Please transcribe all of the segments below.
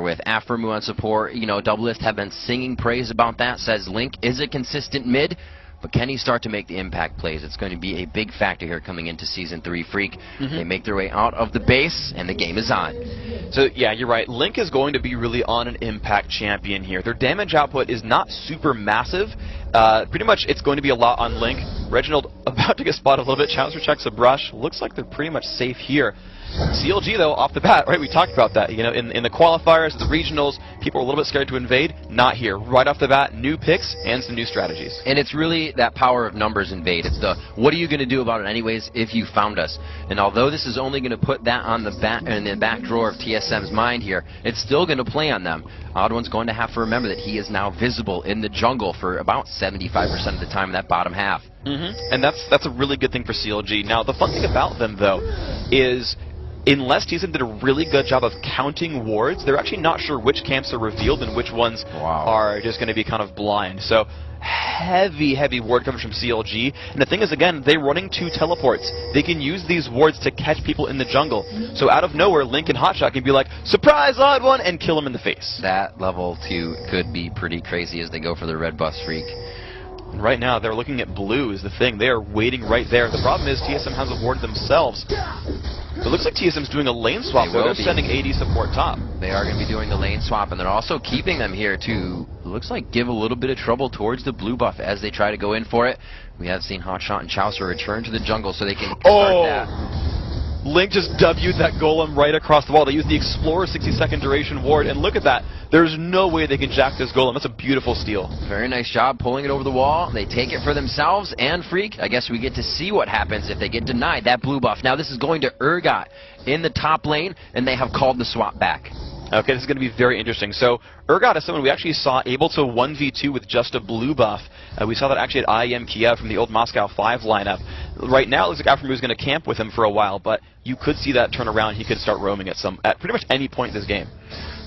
with Afromu on support. You know, Doublelift have been singing praise about that, says Link is a consistent mid, but can he start to make the impact plays? It's going to be a big factor here coming into Season 3. Freak, they make their way out of the base, and the game is on. So, yeah, you're right. Link is going to be really on an impact champion here. Their damage output is not super massive. Pretty much it's going to be a lot on Link. Reginald about to get spotted a little bit. Challenger checks a brush. Looks like they're pretty much safe here. CLG, though, off the bat, right, we talked about that. You know, in the qualifiers, the regionals, people are a little bit scared to invade. Not here. Right off the bat, new picks and some new strategies. And it's really that power of numbers invade. It's the, what are you going to do about it anyways if you found us? And although this is only going to put that on in the back drawer of TSM's mind here, it's still going to play on them. Odd1's going to have to remember that he is now visible in the jungle for about 75% of the time in that bottom half. And that's a really good thing for CLG. Now, the fun thing about them, though, is unless TSM did a really good job of counting wards, they're actually not sure which camps are revealed and which ones are just going to be kind of blind. So heavy ward coverage from CLG. And the thing is, again, they're running 2 teleports. They can use these wards to catch people in the jungle. So out of nowhere, Link and Hotshot can be like, surprise, Odd1, and kill him in the face. That level 2 could be pretty crazy as they go for their red buff Freak. And right now, they're looking at blue is the thing. They are waiting right there. The problem is TSM has a ward themselves. It looks like TSM's doing a lane swap, though. They're sending AD support top. They are going to be doing the lane swap, and they're also keeping them here to, looks like, give a little bit of trouble towards the blue buff as they try to go in for it. We have seen Hotshot and Chaucer return to the jungle so they can start that. Link just W'd that golem right across the wall. They used the Explorer 60-second duration ward, and look at that. There's no way they can jack this golem. That's a beautiful steal. Very nice job pulling it over the wall. They take it for themselves, and Freak, I guess we get to see what happens if they get denied that blue buff. Now this is going to Urgot in the top lane, and they have called the swap back. Okay, this is going to be very interesting. So, Urgot is someone we actually saw able to 1v2 with just a blue buff. We saw that actually at IEM Kiev from the old Moscow 5 lineup. Right now, it looks like Afromu is going to camp with him for a while, but you could see that turn around. He could start roaming at pretty much any point in this game.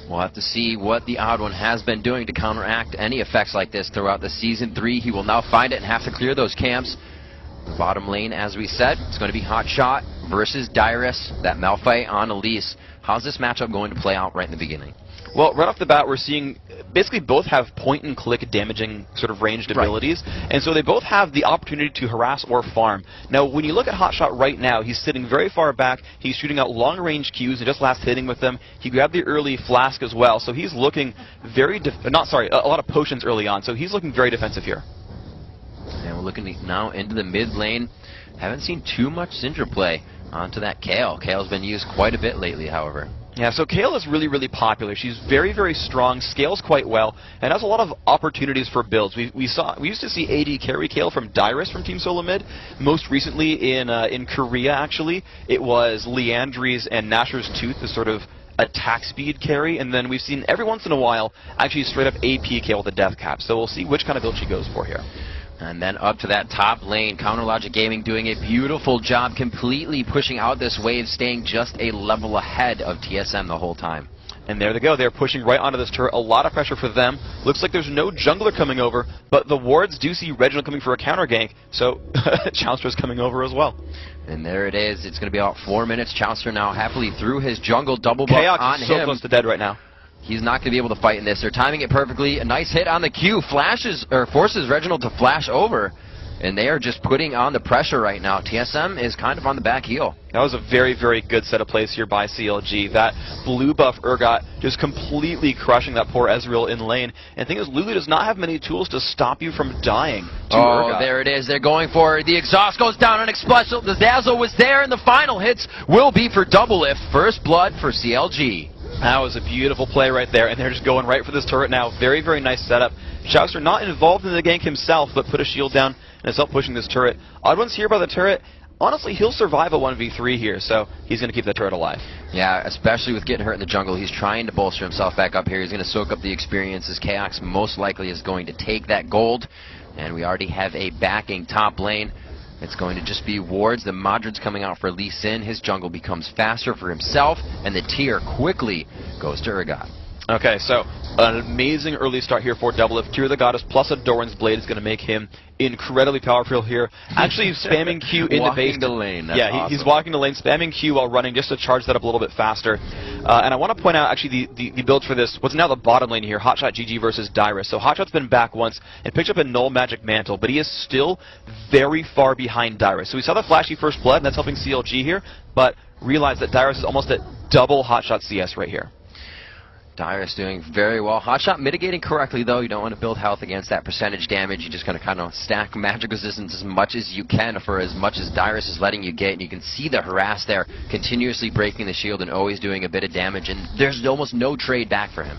We'll have to see what the Odd1 has been doing to counteract any effects like this throughout the Season 3. He will now find it and have to clear those camps. The bottom lane, as we said, it's going to be Hotshot versus Dyrus, that Malphite on Elise. How's this matchup going to play out right in the beginning? Well, right off the bat, we're seeing basically both have point-and-click damaging sort of ranged abilities, and so they both have the opportunity to harass or farm. Now, when you look at Hotshot right now, he's sitting very far back. He's shooting out long-range Qs and just last hitting with them. He grabbed the early flask as well, so he's looking very a lot of potions early on, so he's looking very defensive here. And we're looking now into the mid lane. Haven't seen too much Syndra play onto that Kayle. Kayle's been used quite a bit lately, however. Yeah, so Kayle is really popular. She's very strong, scales quite well, and has a lot of opportunities for builds. We used to see AD carry Kayle from Dyrus from Team Solo Mid. Most recently in Korea, actually, it was Leandry's and Nasher's Tooth as sort of attack speed carry, and then we've seen every once in a while actually straight up AP Kayle with a death cap. So we'll see which kind of build she goes for here. And then up to that top lane, Counterlogic Gaming doing a beautiful job completely pushing out this wave, staying just a level ahead of TSM the whole time. And there they go. They're pushing right onto this turret. A lot of pressure for them. Looks like there's no jungler coming over, but the wards do see Reginald coming for a counter gank, so Chaucer's coming over as well. And there it is. It's going to be about 4 minutes. Chaucer now happily through his jungle double buff on him. Chaos is so close to dead right now. He's not going to be able to fight in this. They're timing it perfectly. A nice hit on the Q. Forces Reginald to flash over. And they are just putting on the pressure right now. TSM is kind of on the back heel. That was a very good set of plays here by CLG. That blue buff Urgot just completely crushing that poor Ezreal in lane. And the thing is, Lulu does not have many tools to stop you from dying to Urgot. There it is. They're going for it. The exhaust goes down on Explosive. The Dazzle was there, and the final hits will be for Doublelift. First blood for CLG. That was a beautiful play right there, and they're just going right for this turret now. Very nice setup. Chaucer not involved in the gank himself, but put a shield down and is help pushing this turret. Odd1's here by the turret. Honestly, he'll survive a 1v3 here, so he's going to keep the turret alive. Yeah, especially with getting hurt in the jungle. He's trying to bolster himself back up here. He's going to soak up the experiences. Chaos most likely is going to take that gold, and we already have a backing top lane. It's going to just be wards. The Madrid's coming out for Lee Sin. His jungle becomes faster for himself, and the tier quickly goes to Urgot. Okay, so an amazing early start here for Doublelift. Tear the Goddess plus a Doran's Blade is going to make him incredibly powerful here. Actually spamming Q in the base. Walking the lane. That's yeah, awesome. He's walking the lane, spamming Q while running just to charge that up a little bit faster. And I want to point out actually the builds for this. What's now the bottom lane here, Hotshot GG versus Dyrus. So Hotshot's been back once and picked up a Null Magic Mantle, but he is still very far behind Dyrus. So we saw the flashy first blood, and that's helping CLG here, but realize that Dyrus is almost at double Hotshot CS right here. Dyrus doing very well. Hotshot mitigating correctly, though. You don't want to build health against that percentage damage. You just got to kind of stack magic resistance as much as you can for as much as Dyrus is letting you get. And you can see the harass there, continuously breaking the shield and always doing a bit of damage. And there's almost no trade back for him.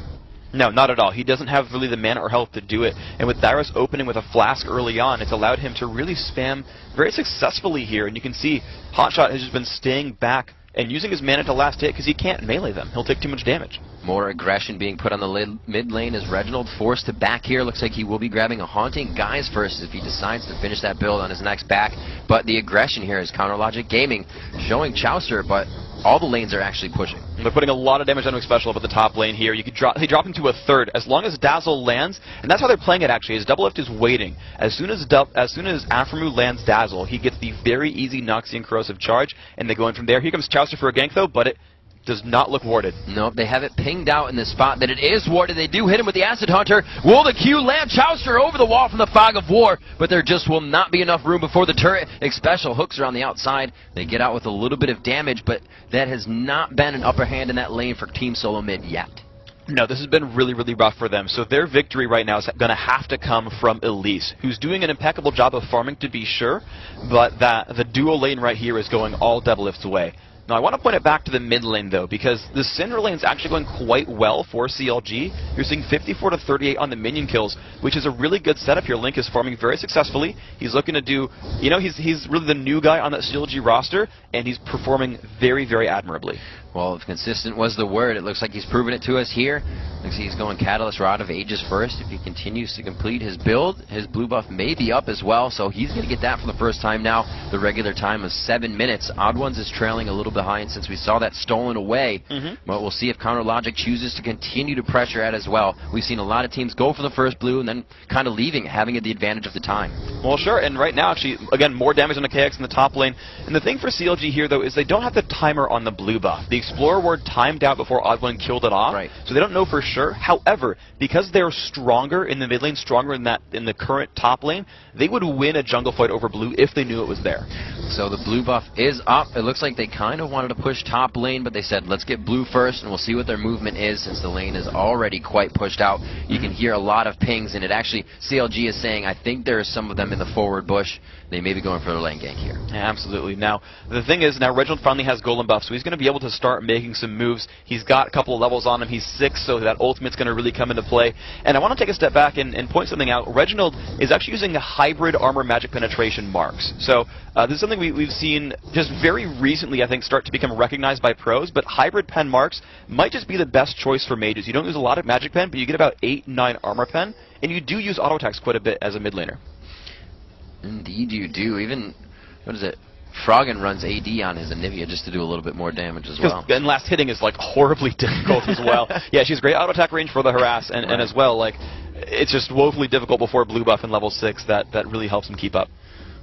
No, not at all. He doesn't have really the mana or health to do it. And with Dyrus opening with a flask early on, it's allowed him to really spam very successfully here. And you can see Hotshot has just been staying back and using his mana to last hit because he can't melee them. He'll take too much damage. More aggression being put on the mid lane as Reginald forced to back here. Looks like he will be grabbing a Haunting Guise first if he decides to finish that build on his next back. But the aggression here is Counter Logic Gaming showing Chaucer, but all the lanes are actually pushing. They're putting a lot of damage onto special up at the top lane here. You could they drop him to a third as long as Dazzle lands, and that's how they're playing it actually. Is Doublelift is waiting. As soon as Aphromoo lands Dazzle, he gets the very easy Noxian Corrosive Charge, and they go in from there. Here comes Chaucer for a gank though, but it does not look warded. Nope, they have it pinged out in the spot that it is warded. They do hit him with the Acid Hunter. Will the Q land Chaucer over the wall from the Fog of War? But there just will not be enough room before the turret. Special hooks are on the outside. They get out with a little bit of damage, but that has not been an upper hand in that lane for Team Solo Mid yet. No, this has been really, really rough for them. So their victory right now is going to have to come from Elise, who's doing an impeccable job of farming to be sure, but the dual lane right here is going all Doublelift's way. Now, I want to point it back to the mid lane, though, because the Syndra lane is actually going quite well for CLG. You're seeing 54 to 38 on the minion kills, which is a really good setup here. Link is farming very successfully. He's looking to do, you know, he's really the new guy on that CLG roster, and he's performing very, very admirably. Well, if consistent was the word, it looks like he's proven it to us here. Looks like he's going Catalyst Rod of Ages first. If he continues to complete his build, his blue buff may be up as well, so he's going to get that for the first time now. The regular time is 7 minutes. Odd Ones is trailing a little behind since we saw that stolen away. But we'll see if Counter Logic chooses to continue to pressure at as well. We've seen a lot of teams go for the first blue and then kind of leaving, having the advantage of the time. Well, sure, and right now, actually, again, more damage on the KX in the top lane. And the thing for CLG here, though, is they don't have the timer on the blue buff. The Explorer Ward timed out before Odd One killed it off, right. So they don't know for sure. However, because they're stronger in the mid lane, stronger in the current top lane, they would win a jungle fight over blue if they knew it was there. So the blue buff is up. It looks like they kind of wanted to push top lane, but they said, let's get blue first, and we'll see what their movement is since the lane is already quite pushed out. You can hear a lot of pings, and it actually, CLG is saying, I think there are some of them in the forward bush. They may be going for the lane gank here. Yeah, absolutely. Now, the thing is, now Reginald finally has golem buff, so he's going to be able to start making some moves. He's got a couple of levels on him. He's 6, so that ultimate's going to really come into play. And I want to take a step back and point something out. Reginald is actually using the hybrid armor magic penetration marks. So this is something we've seen just very recently, I think, start to become recognized by pros, but hybrid pen marks might just be the best choice for mages. You don't use a lot of magic pen, but you get about 8, 9 armor pen, and you do use auto attacks quite a bit as a mid laner. Indeed you do. Even, what is it, Froggen runs AD on his Anivia just to do a little bit more damage as well. And last hitting is, like, horribly difficult as well. Yeah, she's great auto attack range for the harass, and as well, like, it's just woefully difficult before blue buff in level 6 that really helps him keep up.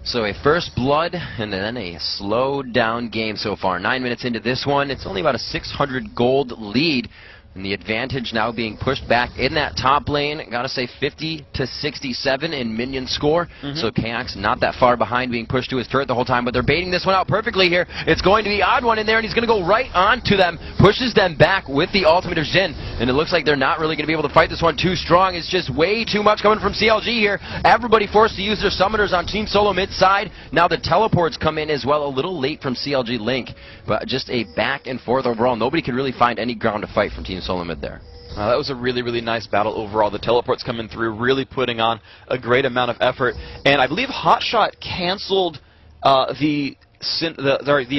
So a first blood and then a slowed down game so far. 9 minutes into this one, it's only about a 600 gold lead. And the advantage now being pushed back in that top lane. Gotta say 50 to 67 in minion score. So KX not that far behind, being pushed to his turret the whole time, but they're baiting this one out perfectly here. It's going to be Odd One in there, and he's going to go right onto them, pushes them back with the ultimate of Jhin. And it looks like they're not really going to be able to fight this one too strong. It's just way too much coming from CLG here. Everybody forced to use their summoners on Team Solo mid side. Now the teleports come in as well, a little late from CLG Link, but just a back and forth overall. Nobody could really find any ground to fight from Team Solo mid there. That was a really, really nice battle overall. The teleports coming through, really putting on a great amount of effort. And I believe Hotshot canceled the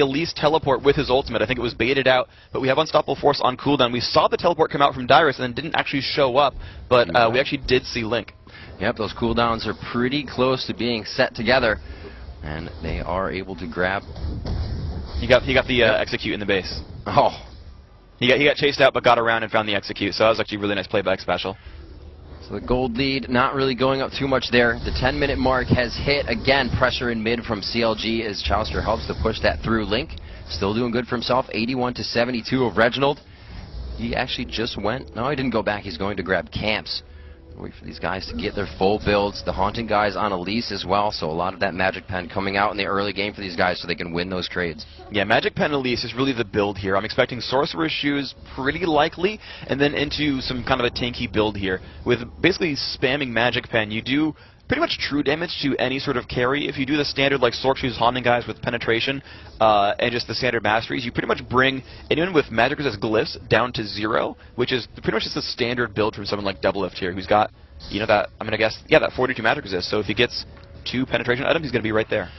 Elise teleport with his ultimate. I think it was baited out, but we have Unstoppable Force on cooldown. We saw the teleport come out from Dyrus and then didn't actually show up, but we actually did see Link. Yep, those cooldowns are pretty close to being set together, and they are able to grab. He got the execute in the base. Oh. He got chased out, but got around and found the execute. So that was actually a really nice playback special. So the gold lead not really going up too much there. The 10-minute mark has hit. Again, pressure in mid from CLG as Chauster helps to push that through. Link still doing good for himself. 81-72 of Reginald. He actually just went. No, he didn't go back. He's going to grab camps. Wait for these guys to get their full builds. The Haunting guys on a lease as well, so a lot of that Magic Pen coming out in the early game for these guys so they can win those trades. Yeah, Magic Pen Elise is really the build here. I'm expecting Sorcerer's Shoes pretty likely, and then into some kind of a tanky build here. With basically spamming Magic Pen, you do pretty much true damage to any sort of carry. If you do the standard like Sorc Shoes Haunting guys with penetration and just the standard masteries, you pretty much bring anyone with magic resist glyphs down to 0, which is pretty much just a standard build from someone like Doublelift here, who's got, you know, that, I'm going to guess, yeah, that 42 magic resist. So if he gets 2 penetration items, he's going to be right there.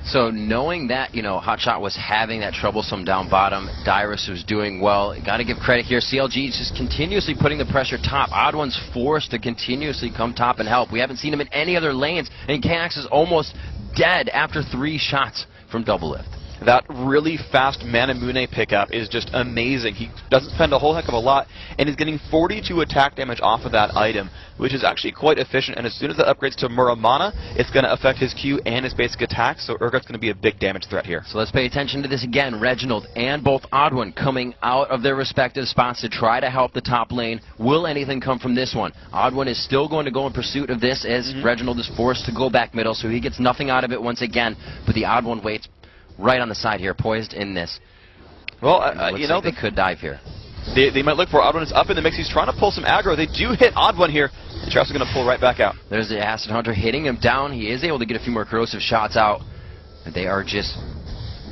So knowing that, you know, Hotshot was having that troublesome down bottom, Dyrus was doing well. Got to give credit here. CLG is just continuously putting the pressure top. Odd One's forced to continuously come top and help. We haven't seen him in any other lanes, and Canucks is almost dead after 3 shots from Doublelift. That really fast Manamune pickup is just amazing. He doesn't spend a whole heck of a lot, and is getting 42 attack damage off of that item, which is actually quite efficient. And as soon as it upgrades to Muramana, it's going to affect his Q and his basic attack, so Urgot's going to be a big damage threat here. So let's pay attention to this again. Reginald and both Odd One coming out of their respective spots to try to help the top lane. Will anything come from this one? Odd One is still going to go in pursuit of this as Reginald is forced to go back middle, so he gets nothing out of it once again, but the Odd One waits right on the side here, poised in this. Well, you know, like they could dive here. They might look for Odd One. Is up in the mix. He's trying to pull some aggro. They do hit Odd One here. And Charles is going to pull right back out. There's the Acid Hunter hitting him down. He is able to get a few more corrosive shots out. And they are just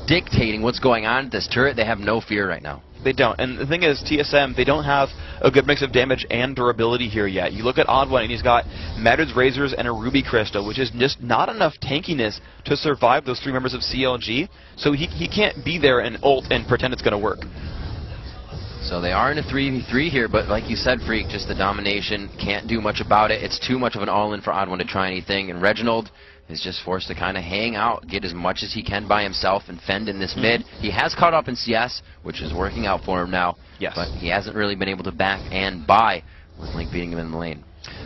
dictating what's going on at this turret. They have no fear right now. They don't. And the thing is, TSM, they don't have a good mix of damage and durability here yet. You look at Odd One, and he's got Mattered's Razors and a Ruby Crystal, which is just not enough tankiness to survive those 3 members of CLG. So he can't be there and ult and pretend it's going to work. So they are in a 3v3 here, but like you said, Freak, just the domination, can't do much about it. It's too much of an all-in for Odd One to try anything, and Reginald is just forced to kind of hang out, get as much as he can by himself, and fend in this mid. He has caught up in CS, which is working out for him now, but he hasn't really been able to back and buy with Link beating him in the lane.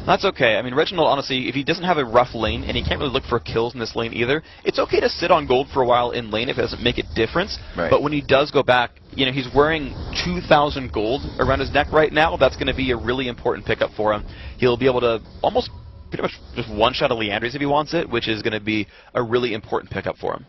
That's okay. I mean, Reginald, honestly, if he doesn't have a rough lane, and he can't really look for kills in this lane either, it's okay to sit on gold for a while in lane if it doesn't make a difference. Right. But when he does go back, you know, he's wearing 2,000 gold around his neck right now. That's going to be a really important pickup for him. He'll be able to almost pretty much just one-shot a Leandries if he wants it, which is going to be a really important pickup for him.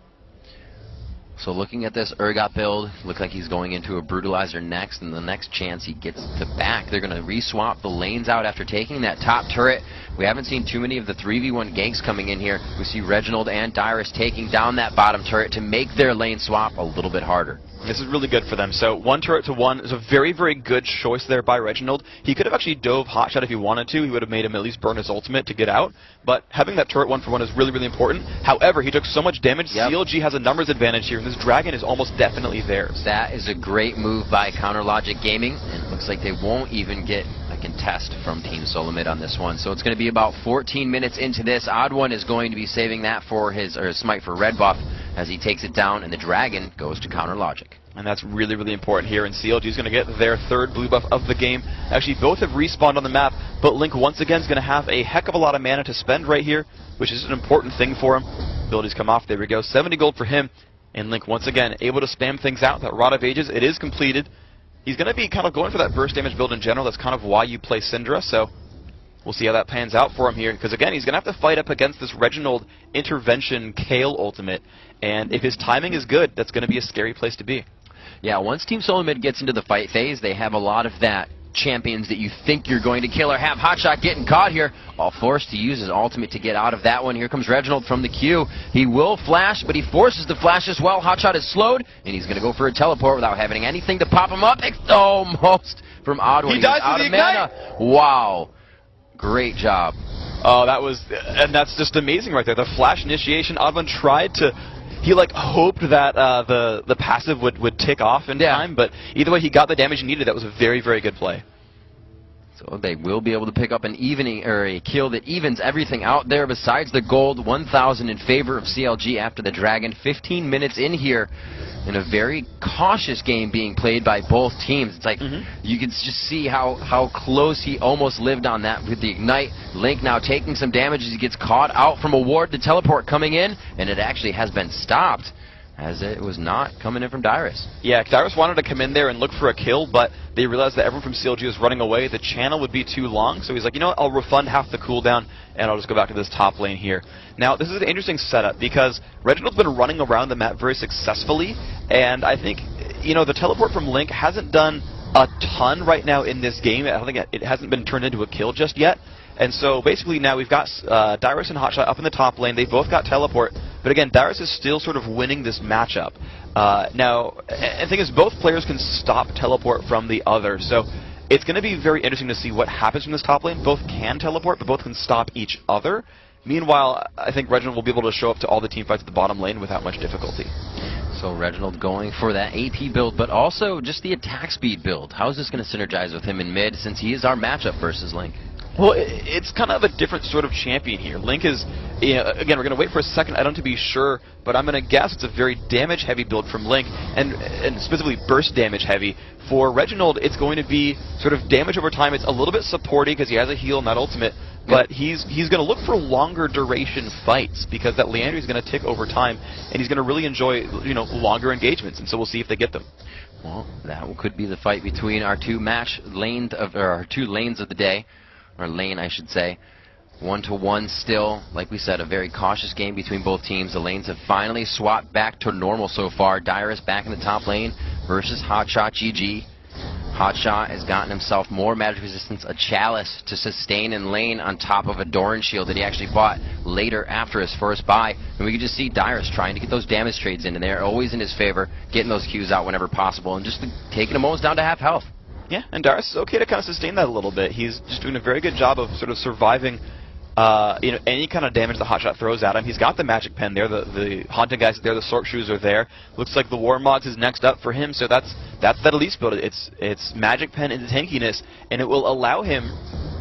So looking at this Urgot build, looks like he's going into a Brutalizer next, and the next chance he gets to back, they're going to re-swap the lanes out after taking that top turret. We haven't seen too many of the 3v1 ganks coming in here. We see Reginald and Dyrus taking down that bottom turret to make their lane swap a little bit harder. This is really good for them. So 1 turret to 1 is a very, very good choice there by Reginald. He could have actually dove Hotshot if he wanted to. He would have made him at least burn his ultimate to get out. But having that turret 1 for 1 is really, really important. However, he took so much damage. CLG has a numbers advantage here, and this dragon is almost definitely theirs. That is a great move by Counter Logic Gaming, and it looks like they won't even get a contest from Team Solomid on this one. So it's going to be about 14 minutes into this. Odd One is going to be saving that for his smite for red buff as he takes it down, and the dragon goes to Counter Logic. And that's really, really important here. And CLG is going to get their 3rd blue buff of the game. Actually, both have respawned on the map, but Link once again is going to have a heck of a lot of mana to spend right here, which is an important thing for him. Abilities come off. There we go. 70 gold for him. And Link once again able to spam things out. That Rod of Ages, it is completed. He's going to be kind of going for that burst damage build in general. That's kind of why you play Syndra. So we'll see how that pans out for him here. Because again, he's going to have to fight up against this Reginald Intervention Kale ultimate. And if his timing is good, that's going to be a scary place to be. Yeah, once Team Solomid gets into the fight phase, they have a lot of that champions that you think you're going to kill or have. Hotshot getting caught here, all forced to use his ultimate to get out of that one. Here comes Reginald from the queue. He will flash, but he forces the flash as well. Hotshot is slowed, and he's going to go for a teleport without having anything to pop him up. Almost from Odd One. He dies out to the of mana. Wow. Great job. Oh, that was, and that's just amazing right there. The flash initiation, Odd One tried to, he like hoped that the passive would tick off in time, but either way he got the damage he needed. That was a very, very good play. So they will be able to pick up an evening or a kill that evens everything out there besides the gold. 1,000 in favor of CLG after the dragon. 15 minutes in here. in a very cautious game being played by both teams. It's like you can just see how close he almost lived on that with the Ignite. Link now taking some damage as he gets caught out from a ward. The teleport coming in, and it actually has been stopped, as it was not coming in from Dyrus. Yeah, Dyrus wanted to come in there and look for a kill, but they realized that everyone from CLG was running away. The channel would be too long, so he's like, you know what, I'll refund half the cooldown, and I'll just go back to this top lane here. Now, this is an interesting setup, because Reginald's been running around the map very successfully, and I think, you know, the teleport from Link hasn't done a ton right now in this game. I don't think it hasn't been turned into a kill just yet. And so basically now we've got Dyrus and Hotshot up in the top lane. They both got teleport, but again, Dyrus is still sort of winning this matchup. Now, and the thing is, both players can stop teleport from the other, so it's going to be very interesting to see what happens from this top lane. Both can teleport, but both can stop each other. Meanwhile, I think Reginald will be able to show up to all the team fights at the bottom lane without much difficulty. So Reginald going for that AP build, but also just the attack speed build. How is this going to synergize with him in mid, since he is our matchup versus Link? Well, it's kind of a different sort of champion here. Link is, again, we're going to wait for a second item to be sure, but I'm going to guess it's a very damage-heavy build from Link, and specifically burst damage-heavy. For Reginald, it's going to be sort of damage over time. It's a little bit supporty because he has a heal in that ultimate, but he's going to look for longer duration fights because that Leandry is going to tick over time, and he's going to really enjoy, you know, longer engagements, and so we'll see if they get them. Well, that could be the fight between our two lanes of the day. Or lane, I should say. 1-1 still. Like we said, a very cautious game between both teams. The lanes have finally swapped back to normal so far. Dyrus back in the top lane versus Hotshot GG. Hotshot has gotten himself more magic resistance, a chalice to sustain in lane on top of a Doran shield that he actually bought later after his first buy. And we can just see Dyrus trying to get those damage trades in, and they're always in his favor, getting those Qs out whenever possible, and just taking him almost down to half health. Yeah, and Dyrus is okay to kind of sustain that a little bit. He's just doing a very good job of sort of surviving you know, any kind of damage the Hotshot throws at him. He's got the magic pen there, the haunting guys are there, the sword shoes are there. Looks like the Warmogs is next up for him, so that's that Elise build. It's magic pen into tankiness, and it will allow him,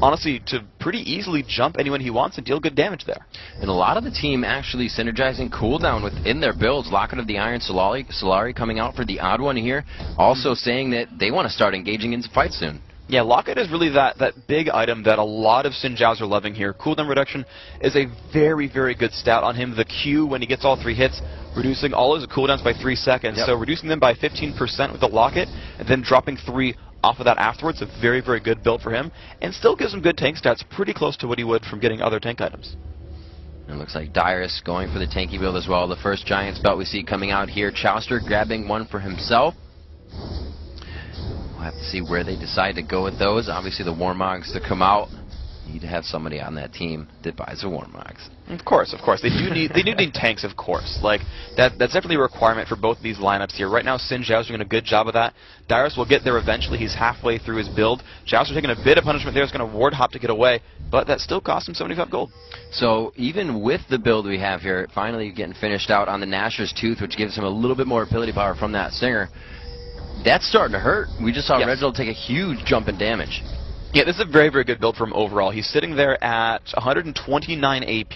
honestly, to pretty easily jump anyone he wants and deal good damage there. And a lot of the team actually synergizing cooldown within their builds. Locket of the Iron, Solari coming out for the odd one here, also saying that they want to start engaging into fights soon. Yeah, Locket is really that big item that a lot of Xin Zhaos are loving here. Cooldown reduction is a very, very good stat on him. The Q, when he gets all 3 hits, reducing all his cooldowns by 3 seconds. Yep. So reducing them by 15% with the Locket, and then dropping 3 off of that afterwards, a very, very good build for him, and still gives him good tank stats, pretty close to what he would from getting other tank items. It looks like Dyrus going for the tanky build as well. The first Giants belt we see coming out here. Chowster grabbing one for himself. We'll have to see where they decide to go with those. Obviously, the Warmogs to come out. You need to have somebody on that team that buys the Warmogs. Of course. They do need tanks, of course. Like that's definitely a requirement for both of these lineups here. Right now, Xin Zhao's doing a good job of that. Dyrus will get there eventually. He's halfway through his build. Zhao's taking a bit of punishment there. He's going to ward hop to get away, but that still cost him 75 gold. So even with the build we have here, finally getting finished out on the Nashor's Tooth, which gives him a little bit more ability power from that Stinger, that's starting to hurt. We just saw Reginald take a huge jump in damage. Yeah, this is a very, very good build for him overall. He's sitting there at 129 AP.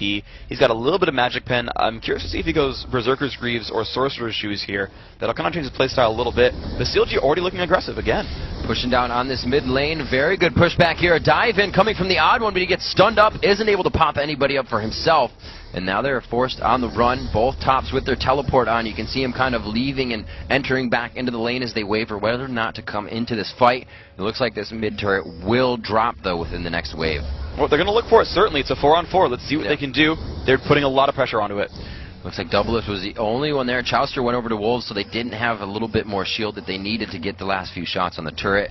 He's got a little bit of Magic Pen. I'm curious to see if he goes Berserker's Greaves or Sorcerer's Shoes here. That'll kind of change his playstyle a little bit. The CLG already looking aggressive again. Pushing down on this mid lane. Very good pushback here. A dive in coming from the odd one, but he gets stunned up. Isn't able to pop anybody up for himself. And now they're forced on the run. Both tops with their teleport on. You can see him kind of leaving and entering back into the lane as they wait for whether or not to come into this fight. It looks like this mid turret will drop, though, within the next wave. Well, they're going to look for it, certainly. It's a 4-on-4. Let's see what they can do. They're putting a lot of pressure onto it. Looks like Doublelift was the only one there. Chowster went over to Wolves, so they didn't have a little bit more shield that they needed to get the last few shots on the turret.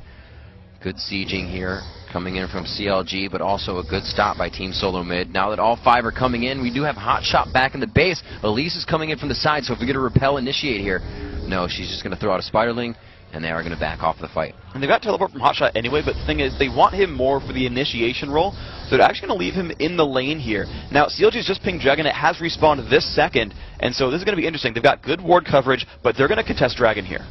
Good sieging here coming in from CLG, but also a good stop by Team Solo Mid. Now that all 5 are coming in, we do have Hotshot back in the base. Elise is coming in from the side, so if we get a repel initiate here, no, she's just going to throw out a Spiderling, and they are going to back off the fight. And they've got teleport from Hotshot anyway, but the thing is, they want him more for the initiation role, so they're actually going to leave him in the lane here. Now, CLG's just pinged Dragon. It has respawned this second, and so this is going to be interesting. They've got good ward coverage, but they're going to contest Dragon here.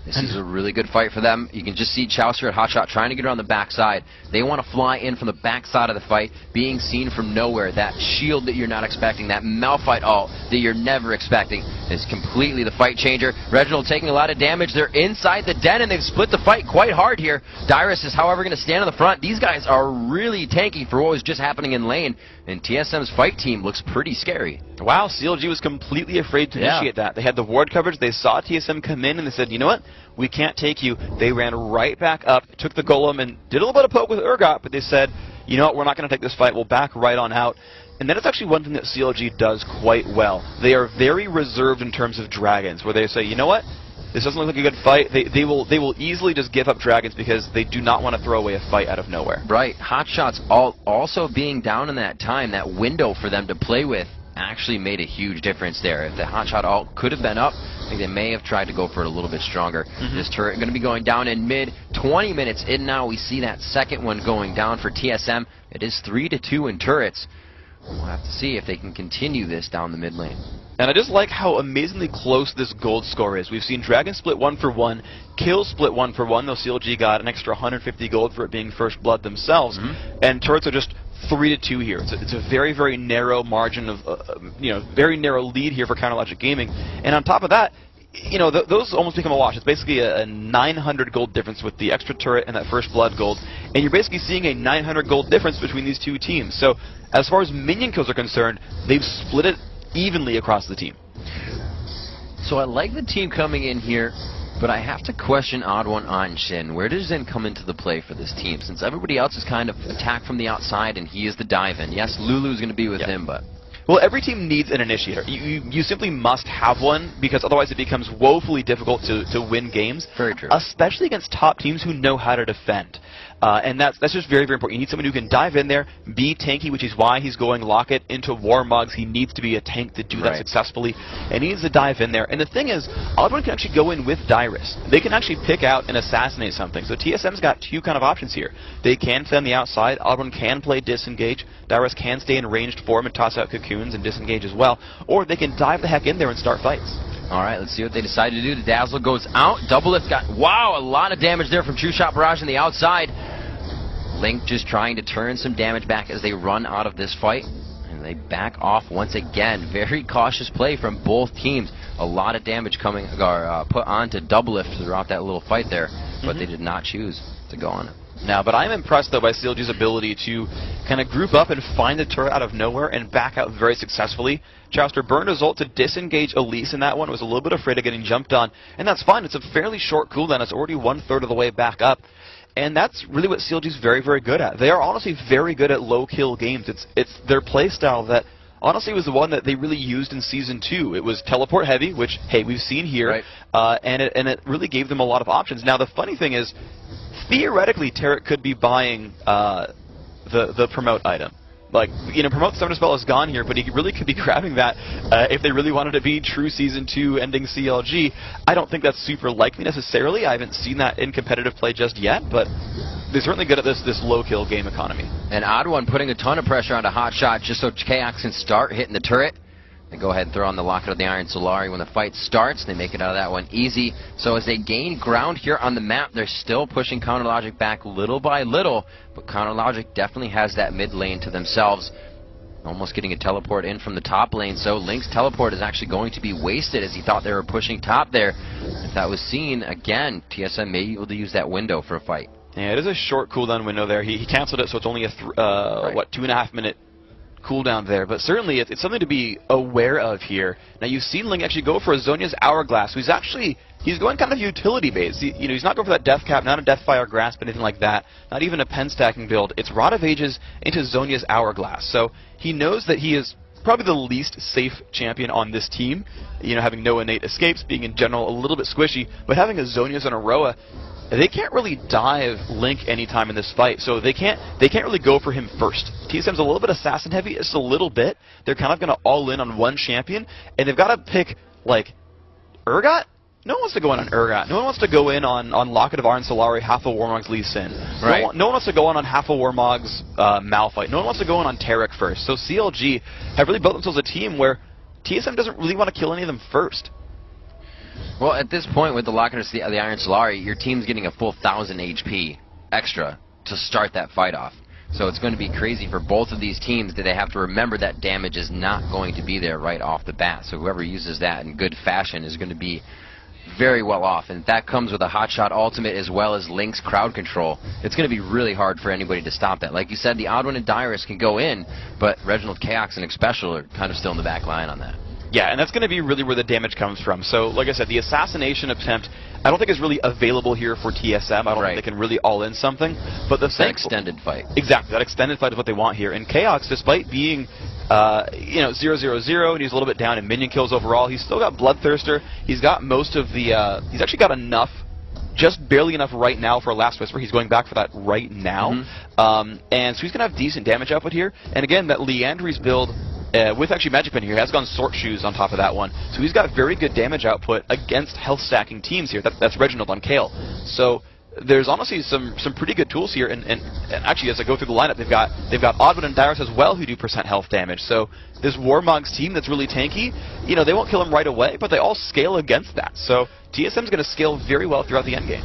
This is a really good fight for them. You can just see Chowster and Hotshot trying to get around the backside. They want to fly in from the backside of the fight, being seen from nowhere. That shield that you're not expecting, that Malphite ult that you're never expecting. is completely the fight changer. Reginald taking a lot of damage. They're inside the den, and they've split the fight quite hard here. Dyrus is, however, going to stand on the front. These guys are really tanky for what was just happening in lane, and TSM's fight team looks pretty scary. Wow, CLG was completely afraid to initiate that. They had the ward coverage. They saw TSM come in, and they said, you know what? We can't take you. They ran right back up, took the golem, and did a little bit of poke with Urgot, but they said, you know what? We're not going to take this fight. We'll back right on out. And that is actually one thing that CLG does quite well. They are very reserved in terms of dragons, where they say, you know what? This doesn't look like a good fight. They will easily just give up dragons because they do not want to throw away a fight out of nowhere. Right. Hotshots also being down in that time, that window for them to play with, actually made a huge difference there. If the hotshot ult could have been up, I think they may have tried to go for it a little bit stronger. This turret going to be going down in mid. 20 minutes in now, we see that second one going down for TSM. It is 3-2 in turrets. We'll have to see if they can continue this down the mid lane. And I just like how amazingly close this gold score is. We've seen Dragon split 1-for-1, Kill split 1-for-1, though CLG got an extra 150 gold for it being first blood themselves. And turrets are just 3-2 here. It's a very, very narrow margin of, very narrow lead here for Counter Logic Gaming. And on top of that, those almost become a wash. It's basically a 900 gold difference with the extra turret and that first blood gold. And you're basically seeing a 900 gold difference between these two teams. So as far as minion kills are concerned, they've split it evenly across the team. So I like the team coming in here, but I have to question Odd One on Shin. Where does Zen come into the play for this team? Since everybody else is kind of attacked from the outside and he is the dive-in. Yes, Lulu's going to be with him, but... Well, every team needs an initiator. You simply must have one, because otherwise it becomes woefully difficult to win games. Very true. Especially against top teams who know how to defend. And that's just very, very important. You need someone who can dive in there, be tanky, which is why he's going Locket into Warmogs. He needs to be a tank to do that successfully, and he needs to dive in there. And the thing is, Oddone can actually go in with Dyrus. They can actually pick out and assassinate something. So TSM's got two kind of options here. They can stay on the outside. Oddone can play disengage. Dyrus can stay in ranged form and toss out cocoons and disengage as well. Or they can dive the heck in there and start fights. All right, let's see what they decide to do. The Dazzle goes out. Double Lift got... Wow, a lot of damage there from True Shot Barrage on the outside. Link just trying to turn some damage back as they run out of this fight. And they back off once again. Very cautious play from both teams. A lot of damage coming put onto Double Lift throughout that little fight there. But they did not choose to go on it. Now, but I'm impressed, though, by CLG's ability to kind of group up and find the turret out of nowhere and back out very successfully. Chowster burned his ult to disengage Elise in that one. Was a little bit afraid of getting jumped on. And that's fine. It's a fairly short cooldown. It's already 1/3 of the way back up. And that's really what CLG's very, very good at. They are honestly very good at low-kill games. It's their play style that honestly was the one that they really used in Season 2. It was teleport heavy, which, hey, we've seen here. And it really gave them a lot of options. Now, the funny thing is, theoretically, Tarek could be buying the promote item. Like, promote Summoner Spell is gone here, but he really could be grabbing that if they really wanted to be true Season 2 ending CLG. I don't think that's super likely necessarily. I haven't seen that in competitive play just yet, but they're certainly good at this low-kill game economy. And Odd One putting a ton of pressure onto Hotshot just so Chaos can start hitting the turret. They go ahead and throw on the Locket of the Iron Solari when the fight starts. They make it out of that one easy. So as they gain ground here on the map, they're still pushing Counter Logic back little by little. But Counter Logic definitely has that mid lane to themselves. Almost getting a teleport in from the top lane. So Link's teleport is actually going to be wasted as he thought they were pushing top there. If that was seen, again, TSM may be able to use that window for a fight. Yeah, it is a short cooldown window there. He canceled it, so it's only a 2.5 minute cooldown there, but certainly it's something to be aware of here. Now you've seen Link actually go for a Zhonya's Hourglass. He's going kind of utility based. He's not going for that Death Cap, not a Deathfire Grasp, anything like that. Not even a pen stacking build. It's Rod of Ages into Zhonya's Hourglass. So he knows that he is probably the least safe champion on this team. Having no innate escapes, being in general a little bit squishy, but having a Zhonya's and a Roa, they can't really dive Link anytime in this fight, so they can't really go for him first. TSM's a little bit assassin heavy, just a little bit. They're kind of going to all in on one champion, and they've got to pick, like, Urgot? No one wants to go in on Urgot. No one wants to go in on Locket of Iron Solari, half a Warmog's Lee Sin. Right. No one wants to go on half a Warmog's Malphite. No one wants to go in on Tarek first. So CLG have really built themselves a team where TSM doesn't really want to kill any of them first. Well, at this point, with the Locket of the Iron Solari, your team's getting a full 1,000 HP extra to start that fight off. So it's going to be crazy for both of these teams that they have to remember that damage is not going to be there right off the bat. So whoever uses that in good fashion is going to be very well off, and that comes with a hotshot ultimate as well as Link's crowd control. It's going to be really hard for anybody to stop that. Like you said, the Odd One and Dyrus can go in, but Reginald, Chaos, and Xpecial are kind of still in the back line on that. Yeah, and that's going to be really where the damage comes from. So, like I said, the assassination attempt, I don't think is really available here for TSM. I don't think they can really all-in something. But the that extended fight. Exactly, that extended fight is what they want here. And Chaos, despite being 0-0-0, and he's a little bit down in minion kills overall, he's still got Bloodthirster. He's got most of the... he's actually got enough, just barely enough right now for a Last Whisper. He's going back for that right now. And so he's going to have decent damage output here. And again, that Leandry's build... with actually Magic Pen here, he has gone Sword Shoes on top of that one. So he's got very good damage output against health stacking teams here. That's Reginald on Kale. So there's honestly some pretty good tools here. And actually, as I go through the lineup, they've got Odd One and Dyrus as well who do % health damage. So this Warmog's team that's really tanky, they won't kill him right away, but they all scale against that. So TSM's going to scale very well throughout the endgame.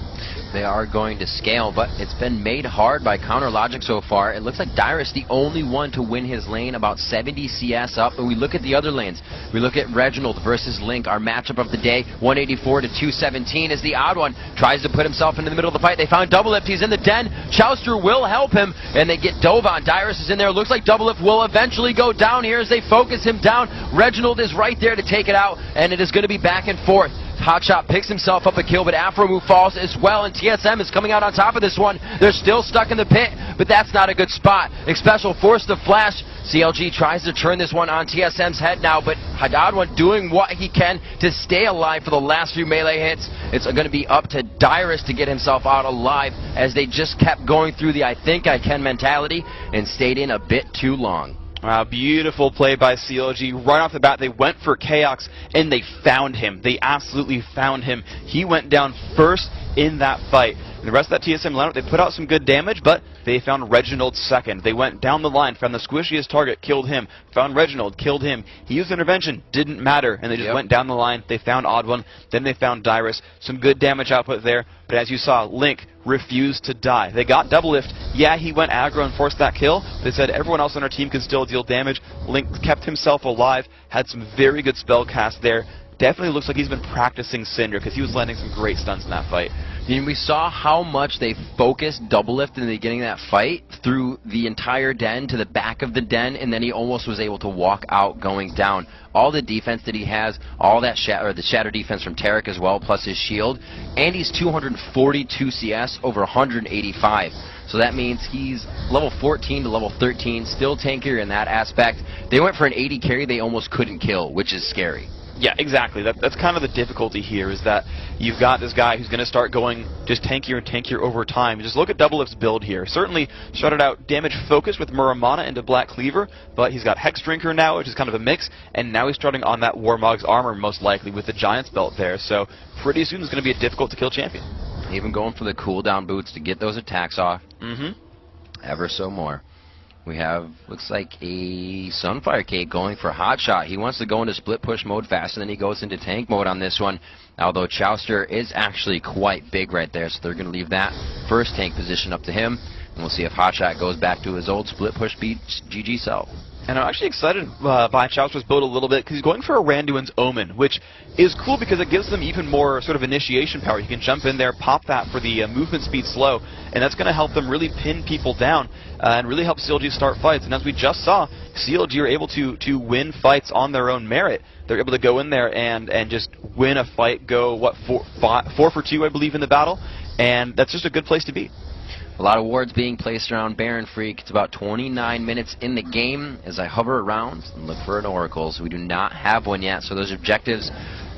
They are going to scale, but it's been made hard by counter logic so far. It looks like Dyrus the only one to win his lane, about 70 CS up. And we look at the other lanes. We look at Reginald versus Link, our matchup of the day, 184 to 217 as the Odd One tries to put himself into the middle of the fight. They found Double Lift. He's in the den. Chouster will help him, and they get dove on. Dyrus is in there. Looks like Double Lift will eventually go down here as they focus him down. Reginald is right there to take it out, and it is going to be back and forth. Hotshot picks himself up a kill, but Afromu falls as well, and TSM is coming out on top of this one. They're still stuck in the pit, but that's not a good spot. Xpecial forced to flash. CLG tries to turn this one on TSM's head now, but Odd One doing what he can to stay alive for the last few melee hits. It's going to be up to Dyrus to get himself out alive as they just kept going through the I think I can mentality and stayed in a bit too long. Wow, beautiful play by CLG. Right off the bat, they went for Chaos, and they found him. They absolutely found him. He went down first in that fight. And the rest of that TSM lineup, they put out some good damage, but they found Reginald second. They went down the line, found the squishiest target, killed him. Found Reginald, killed him. He used intervention, didn't matter, and they just went down the line. They found Odd One, then they found Dyrus. Some good damage output there, but as you saw, Link refused to die. They got Double Lift. Yeah, he went aggro and forced that kill. They said everyone else on our team can still deal damage. Link kept himself alive, had some very good spell cast there. Definitely looks like he's been practicing Cinder because he was landing some great stunts in that fight. And we saw how much they focused Double Lift in the beginning of that fight through the entire den to the back of the den, and then he almost was able to walk out going down. All the defense that he has, all that the shatter defense from Tarek as well, plus his shield, and he's 242 CS over 185. So that means he's level 14 to level 13, still tankier in that aspect. They went for an 80 carry they almost couldn't kill, which is scary. Yeah, exactly. That's kind of the difficulty here, is that you've got this guy who's going to start going just tankier and tankier over time. Just look at Double Lift's build here. Certainly started out damage focused with Muramana into Black Cleaver, but he's got Hex Drinker now, which is kind of a mix, and now he's starting on that Warmog's armor most likely with the Giant's belt there. So pretty soon it's going to be a difficult to kill champion. Even going for the cooldown boots to get those attacks off. Ever so more. We have, looks like a Sunfire Cake going for Hotshot. He wants to go into split push mode fast, and then he goes into tank mode on this one. Although Chouster is actually quite big right there, so they're going to leave that first tank position up to him. And we'll see if Hotshot goes back to his old split push beat GG self. And I'm actually excited by Chouster's build a little bit because he's going for a Randuin's Omen, which is cool because it gives them even more sort of initiation power. You can jump in there, pop that for the movement speed slow, and that's going to help them really pin people down and really help CLG start fights. And as we just saw, CLG are able to win fights on their own merit. They're able to go in there and just win a fight, go, what, 4 for 2, I believe, in the battle, and that's just a good place to be. A lot of wards being placed around Baron Freak. It's about 29 minutes in the game as I hover around and look for an Oracle. So we do not have one yet, so those objectives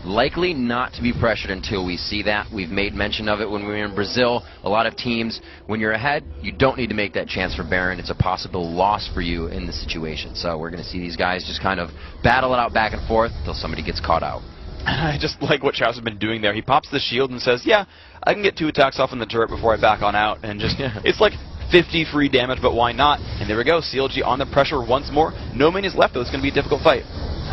likely not to be pressured until we see that. We've made mention of it when we were in Brazil. A lot of teams, when you're ahead, you don't need to make that chance for Baron. It's a possible loss for you in the situation. So we're going to see these guys just kind of battle it out back and forth until somebody gets caught out. I just like what Chouster's been doing there. He pops the shield and says, yeah, I can get 2 attacks off on the turret before I back on out. And just, it's like 50 free damage, but why not? And there we go, CLG on the pressure once more. No minions left, though. It's going to be a difficult fight.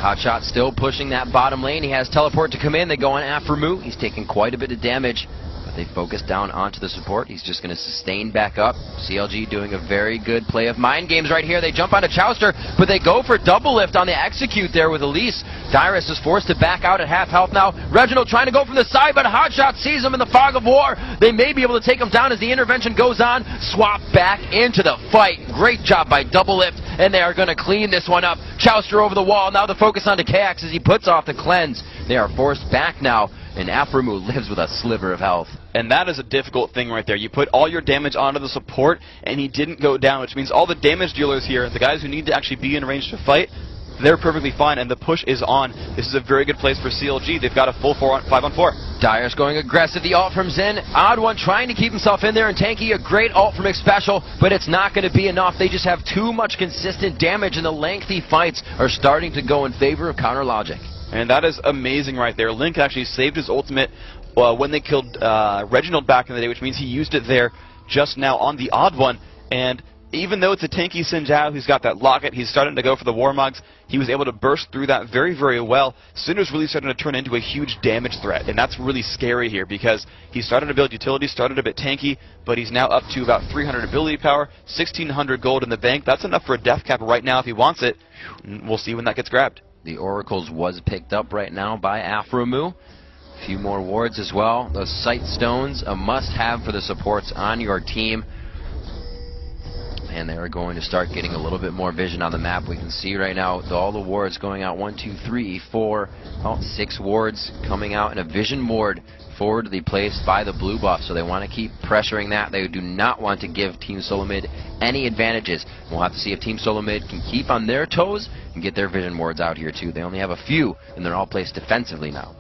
Hotshot still pushing that bottom lane. He has teleport to come in. They go on Afromu. He's taking quite a bit of damage, but They focus down onto the support. He's just going to sustain back up. CLG doing a very good play of mind games right here. They jump onto Chowster, but they go for double lift on the execute there with Elise. Dyrus is forced to back out at half health now. Reginald trying to go from the side, but Hotshot sees him in the fog of war. They may be able to take him down as the intervention goes on. Swap back into the fight. Great job by double lift, and they are going to clean this one up. Chowster over the wall. Now the focus onto Kax as he puts off the cleanse. They are forced back now, and Aframu lives with a sliver of health. And that is a difficult thing right there. You put all your damage onto the support, and he didn't go down, which means all the damage dealers here, the guys who need to actually be in range to fight, they're perfectly fine, and the push is on. This is a very good place for CLG. They've got a full 5-on-4. Dyer's going aggressive. The ult from Zen. Odd One trying to keep himself in there, and Tanky, a great ult from McSpecial, but it's not going to be enough. They just have too much consistent damage, and the lengthy fights are starting to go in favor of Counter Logic. And that is amazing right there. Link actually saved his ultimate when they killed Reginald back in the day, which means he used it there just now on the Odd One. And even though it's a tanky Xin Zhao who's got that locket, he's starting to go for the Warmugs, he was able to burst through that very, very well. Cinder's really starting to turn into a huge damage threat, and that's really scary here because he started to build utility, started a bit tanky, but he's now up to about 300 ability power, 1,600 gold in the bank. That's enough for a death cap right now if he wants it. We'll see when that gets grabbed. The Oracles was picked up right now by Aframu. A few more wards as well. Those sight stones, a must-have for the supports on your team. And they are going to start getting a little bit more vision on the map. We can see right now all the wards going out. 1, 2, 3, 4, 6 wards coming out, and a vision ward forwardly placed by the blue buff. So they want to keep pressuring that. They do not want to give Team Solo Mid any advantages. We'll have to see if Team Solo Mid can keep on their toes and get their vision wards out here too. They only have a few, and they're all placed defensively now.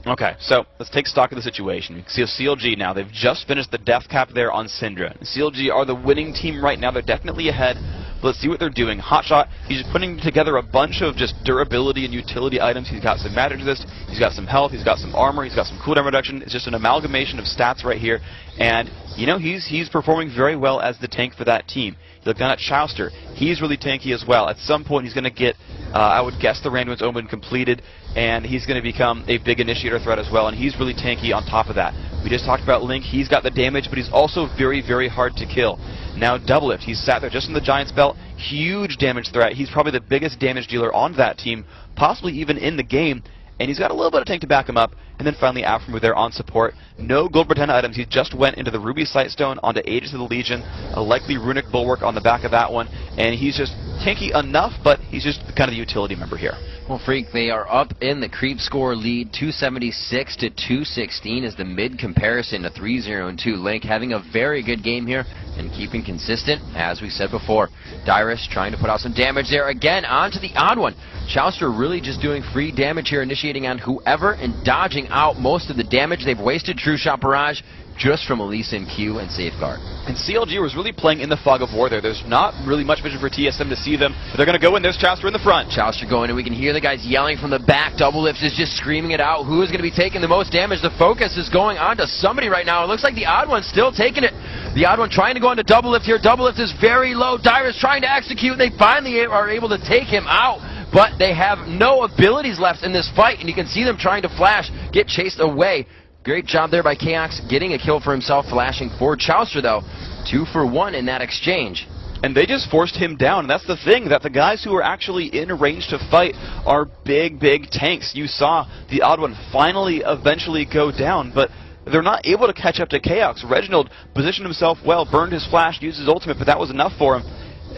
Okay, so let's take stock of the situation. You can see CLG now, they've just finished the death cap there on Syndra. CLG are the winning team right now. They're definitely ahead. But let's see what they're doing. Hotshot, he's just putting together a bunch of just durability and utility items. He's got some magic resist, he's got some health, he's got some armor, he's got some cooldown reduction. It's just an amalgamation of stats right here. And, you know, he's performing very well as the tank for that team. You look down at Chowster, he's really tanky as well. At some point he's going to get, I would guess, the Randuin's Omen completed, and he's going to become a big initiator threat as well, and he's really tanky on top of that. We just talked about Link, he's got the damage, but he's also very, very hard to kill. Now Double Lift, he's sat there just in the Giant's Belt, huge damage threat. He's probably the biggest damage dealer on that team, possibly even in the game, and he's got a little bit of tank to back him up. And then finally Aframu there on support. No gold pretend items. He just went into the Ruby Sightstone onto Aegis of the Legion, a likely Runic Bulwark on the back of that one, and he's just tanky enough, but he's just kind of the utility member here. Well, Freak, they are up in the creep score lead. 276 to 216 is the mid comparison to 3-0 and 2. Link having a very good game here and keeping consistent, as we said before. Dyrus trying to put out some damage there again onto the Odd One. Chowster really just doing free damage here, initiating on whoever and dodging out most of the damage. They've wasted True Shot Barrage just from Elise and Q and Safeguard. And CLG was really playing in the fog of war there. There's not really much vision for TSM to see them, but they're going to go in. There's Chowster in the front. Chowster going, and we can hear the guys yelling from the back. Double Lift is just screaming it out. Who is going to be taking the most damage? The focus is going on to somebody right now. It looks like the Odd One's still taking it. The Odd One trying to go into Double Lift here. Double Lift is very low. Dyrus trying to execute. They finally are able to take him out, but they have no abilities left in this fight, and you can see them trying to flash, get chased away. Great job there by Chaos, getting a kill for himself, flashing for Chowster, though. 2 for 1 in that exchange. And they just forced him down, and that's the thing, that the guys who are actually in range to fight are big, big tanks. You saw the Odd One finally eventually go down, but they're not able to catch up to Chaos. Reginald positioned himself well, burned his flash, used his ultimate, but that was enough for him.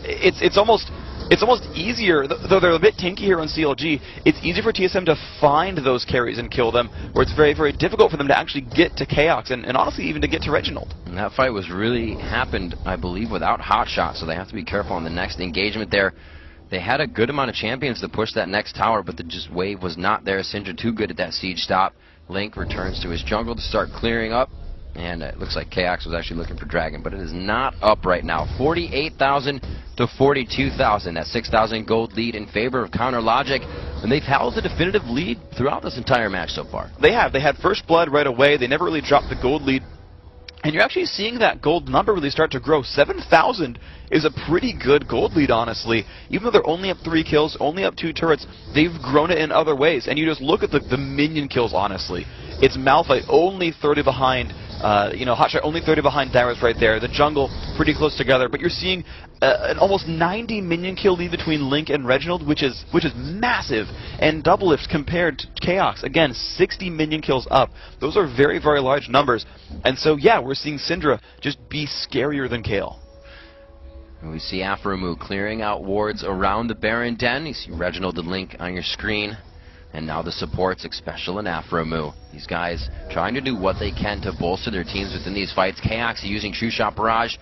It's almost easier, though they're a bit tanky here on CLG, it's easier for TSM to find those carries and kill them, where it's very, very difficult for them to actually get to Chaos, and honestly even to get to Reginald. And that fight was really happened, I believe, without Hotshot, so they have to be careful on the next engagement there. They had a good amount of champions to push that next tower, but the just wave was not there. Syndra too good at that siege stop. Link returns to his jungle to start clearing up. And it looks like KX was actually looking for Dragon, but it is not up right now. 48,000 to 42,000. That 6,000 gold lead in favor of Counter Logic, and they've held the definitive lead throughout this entire match so far. They have. They had first blood right away. They never really dropped the gold lead. And you're actually seeing that gold number really start to grow. 7,000 is a pretty good gold lead, honestly. Even though they're only up 3 kills, only up 2 turrets, they've grown it in other ways. And you just look at the minion kills, honestly. It's Malphite only 30 behind Hotshot only 30 behind Dyrus right there. The jungle pretty close together, but you're seeing an almost 90 minion kill lead between Link and Reginald, which is massive. And Double Lift compared to Chaos, again, 60 minion kills up. Those are very, very large numbers. And so, yeah, we're seeing Syndra just be scarier than Kayle. We see Aphromoo clearing out wards around the Baron Den. You see Reginald and Link on your screen. And now the supports, Xpecial and Aphromoo. These guys trying to do what they can to bolster their teams within these fights. Chaos using True Shot Barrage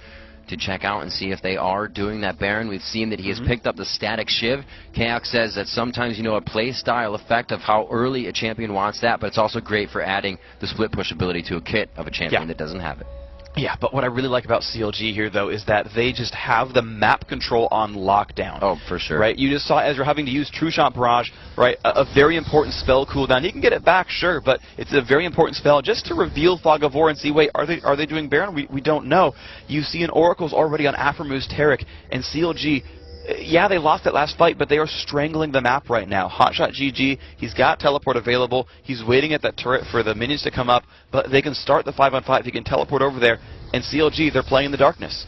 to check out and see if they are doing that Baron. We've seen that he has picked up the static Shiv. Chaos says that sometimes, a play style effect of how early a champion wants that, but it's also great for adding the split push ability to a kit of a champion that doesn't have it. Yeah, but what I really like about CLG here, though, is that they just have the map control on lockdown. Oh, for sure. Right? You just saw Ezreal having to use True Shot Barrage, right? A very important spell cooldown. He can get it back, sure, but it's a very important spell just to reveal Fog of War and see, wait, are they doing Baron? We don't know. You see an Oracle's already on Aphramoo's Taric, and CLG... yeah, they lost that last fight, but they are strangling the map right now. Hotshot GG, he's got teleport available. He's waiting at that turret for the minions to come up, but they can start the 5-on-5. He can teleport over there, and CLG, they're playing in the darkness.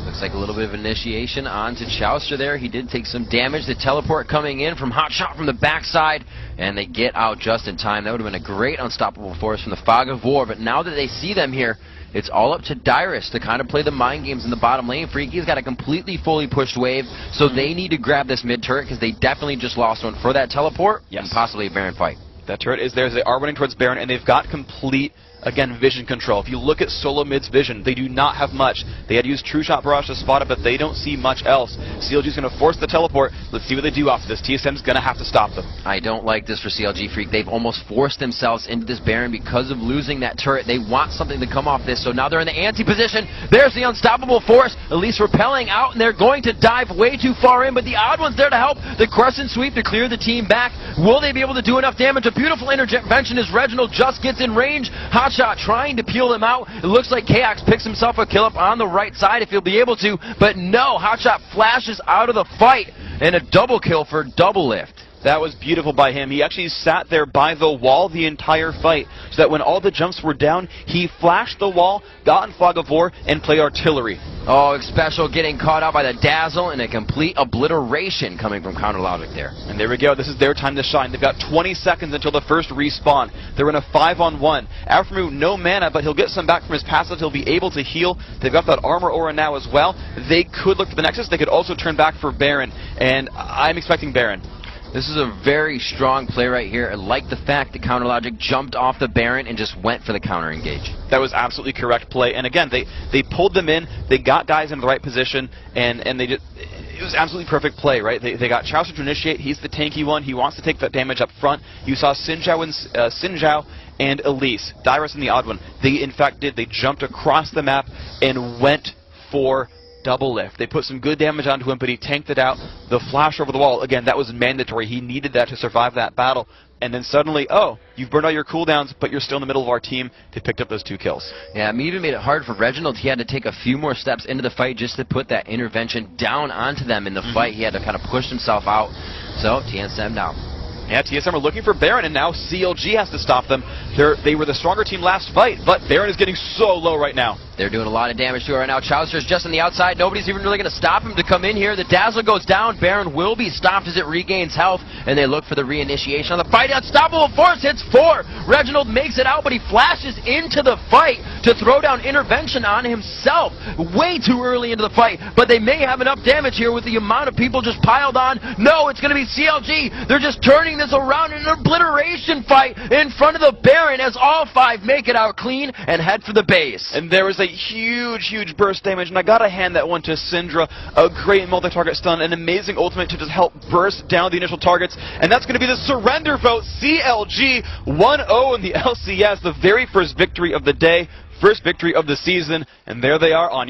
Looks like a little bit of initiation onto Chouster there. He did take some damage. The teleport coming in from Hotshot from the backside, and they get out just in time. That would have been a great unstoppable force from the Fog of War, but now that they see them here, it's all up to Dyrus to kind of play the mind games in the bottom lane. Freaky's got a completely fully pushed wave, so they need to grab this mid turret because they definitely just lost one for that teleport and possibly a Baron fight. That turret is there. They are running towards Baron, and they've got complete, again, vision control. If you look at solo mid's vision, they do not have much. They had used True Shot Barrage to spot it, but they don't see much else. CLG's going to force the teleport. Let's see what they do after this. TSM's going to have to stop them. I don't like this for CLG Freak. They've almost forced themselves into this Baron because of losing that turret. They want something to come off this, so now they're in the anti position. There's the unstoppable force, at least repelling out, and they're going to dive way too far in, but the odd one's there to help. The Crescent Sweep to clear the team back. Will they be able to do enough damage? A beautiful intervention as Reginald just gets in range. Hotshot trying to peel them out. It looks like Chaos picks himself a kill up on the right side if he'll be able to, but no, Hotshot flashes out of the fight, and a double kill for Double Lift. That was beautiful by him. He actually sat there by the wall the entire fight, so that when all the jumps were down, he flashed the wall, got in Fog of War, and played artillery. Oh, Xpecial getting caught out by the Dazzle, and a complete obliteration coming from Counter Logic there. And there we go. This is their time to shine. They've got 20 seconds until the first respawn. They're in a 5-on-1. Aphromoo, no mana, but he'll get some back from his passive. He'll be able to heal. They've got that armor aura now as well. They could look for the Nexus. They could also turn back for Baron, and I'm expecting Baron. This is a very strong play right here. I like the fact that Counter Logic jumped off the Baron and just went for the counter engage. That was absolutely correct play. And again, they pulled them in. They got guys in the right position, and they just... it was absolutely perfect play, right? They got Chouster to initiate. He's the tanky one. He wants to take that damage up front. You saw Sinjao and Elise. Dyrus and the odd one. They, in fact, did. They jumped across the map and went for Double Lift. They put some good damage onto him, but he tanked it out. The flash over the wall, again, that was mandatory. He needed that to survive that battle. And then suddenly, oh, you've burned all your cooldowns, but you're still in the middle of our team. They picked up those 2 kills. Yeah, it even made it hard for Reginald. He had to take a few more steps into the fight just to put that intervention down onto them in the fight. He had to kind of push himself out. So, TSM down. Yeah, TSM are looking for Baron, and now CLG has to stop them. They were the stronger team last fight, but Baron is getting so low right now. They're doing a lot of damage to it right now. Chouster's just on the outside. Nobody's even really going to stop him to come in here. The Dazzle goes down. Baron will be stopped as it regains health, and they look for the reinitiation on the fight. Unstoppable force hits 4. Reginald makes it out, but he flashes into the fight to throw down intervention on himself way too early into the fight. But they may have enough damage here with the amount of people just piled on. No, it's going to be CLG. They're just turning this around in an obliteration fight in front of the Baron as all 5 make it out clean and head for the base. And there was a huge burst damage, and I gotta hand that one to Syndra. A great multi-target stun, an amazing ultimate to just help burst down the initial targets, and that's gonna be the surrender vote. CLG 1-0 in the LCS, the very first victory of the day, first victory of the season, and there they are on your